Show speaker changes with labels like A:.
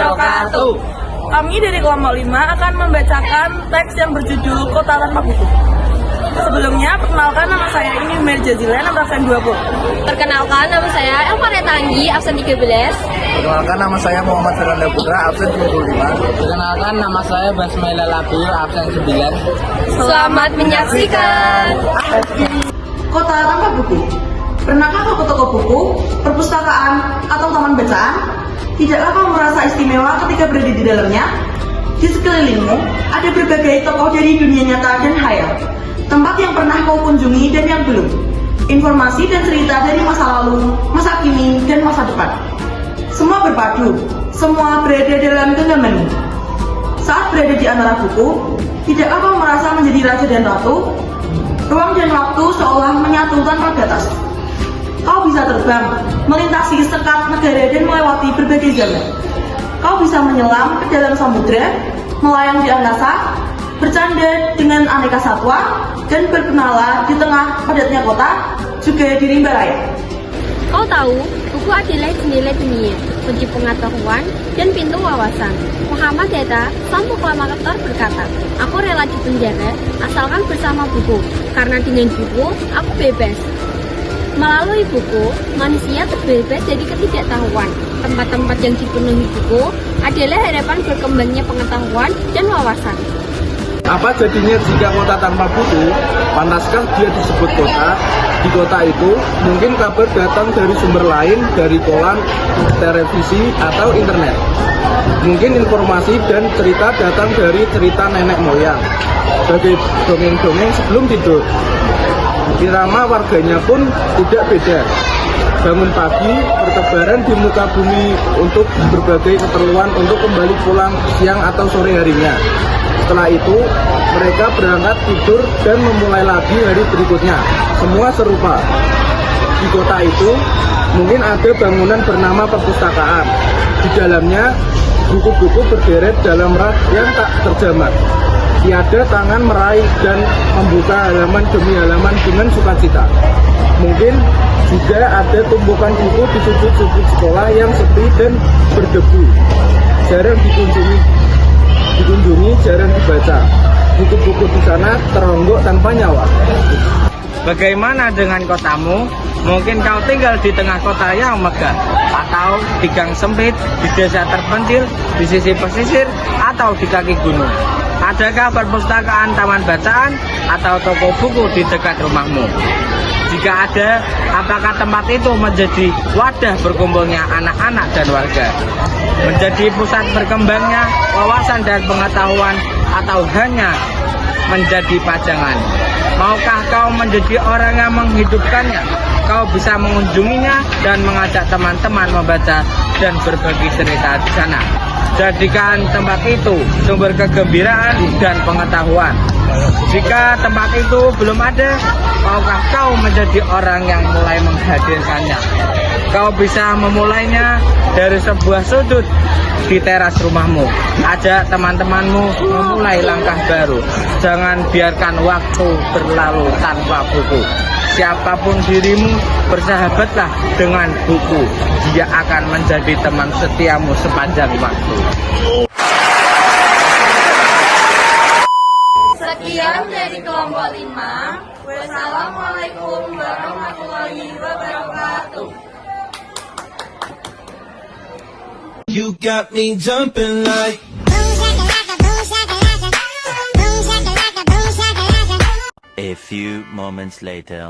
A: wabarakatuh.
B: Kami dari kelompok 5 akan membacakan teks yang berjudul Kota Tanpa Buku. Sebelumnya, perkenalkan nama saya ini Mary Jazila, nomor absen 20.
C: Perkenalkan, nama saya Elvareta Anggi, absen 13.
D: Perkenalkan, nama saya Muhammad Firanda Putra, absen 25.
E: Perkenalkan, nama saya Basmaila Labil, absen 9.
C: Selamat menyaksikan.
B: Kota Tanpa Buku. Pernahkah kau ke toko buku, perpustakaan, atau taman bacaan? Tidakkah kau merasa istimewa ketika berada di dalamnya? Di sekelilingmu, ada berbagai tokoh dari dunia nyata dan khayal. Tempat yang pernah kau kunjungi dan yang belum. Informasi dan cerita dari masa lalu, masa kini, dan masa depan. Semua berpadu, semua berada dalam genggamanmu. Saat berada di antara buku, tidakkah kau merasa menjadi raja dan ratu? Ruang dan waktu seolah menyatu tanpa batas. Kau bisa terbang, melintasi sekat negara dan melewati berbagai zaman. Kau bisa menyelam ke dalam samudera, melayang di angkasa, bercanda dengan aneka satwa, dan berkenalan di tengah padatnya kota, juga di rimba raya.
C: Kau tahu, buku adalah jendela dunia, kunci pengetahuan, dan pintu wawasan. Muhammad Hatta, sang proklamator berkata, aku rela di penjara asalkan bersama buku, karena dengan buku aku bebas. Melalui buku, manusia terbebas dari ketidaktahuan. Tempat-tempat yang dipenuhi buku adalah harapan berkembangnya pengetahuan dan wawasan.
D: Apa jadinya jika kota tanpa buku? Panaskah dia disebut kota? Di kota itu, mungkin kabar datang dari sumber lain, dari koran, televisi, atau internet. Mungkin informasi dan cerita datang dari cerita nenek moyang, sebagai dongeng-dongeng sebelum tidur. Irama warganya pun tidak beda. Bangun pagi, bertebaran di muka bumi untuk berbagai keperluan untuk kembali pulang siang atau sore harinya. Setelah itu, mereka berangkat tidur dan memulai lagi hari berikutnya. Semua serupa. Di kota itu, mungkin ada bangunan bernama perpustakaan. Di dalamnya, buku-buku berderet dalam rak yang tak terjamak. Tiada tangan meraih dan membuka halaman demi halaman dengan sukacita. Mungkin juga ada tumpukan buku di sudut-sudut sekolah yang sepi dan berdebu. Jarang dikunjungi, jarang dibaca. Buku-buku di sana teronggok tanpa nyawa.
E: Bagaimana dengan kotamu? Mungkin kau tinggal di tengah kota yang megah, atau di gang sempit, di desa terpencil, di sisi pesisir, atau di kaki gunung. Adakah perpustakaan taman bacaan atau toko buku di dekat rumahmu? Jika ada, apakah tempat itu menjadi wadah berkumpulnya anak-anak dan warga? Menjadi pusat berkembangnya wawasan dan pengetahuan, atau hanya menjadi pajangan? Maukah kau menjadi orang yang menghidupkannya? Kau bisa mengunjunginya dan mengajak teman-teman membaca dan berbagi cerita di sana. Jadikan tempat itu sumber kegembiraan dan pengetahuan. Jika tempat itu belum ada, maukah kau menjadi orang yang mulai menghadirkannya? Kau bisa memulainya dari sebuah sudut di teras rumahmu. Ajak teman-temanmu memulai langkah baru. Jangan biarkan waktu berlalu tanpa buku. Siapapun dirimu, bersahabatlah dengan buku. Dia akan menjadi teman setiamu sepanjang waktu.
C: Sekian dari kelompok 5. Wassalamualaikum warahmatullahi wabarakatuh.
A: You got me jumping like
F: A few moments later.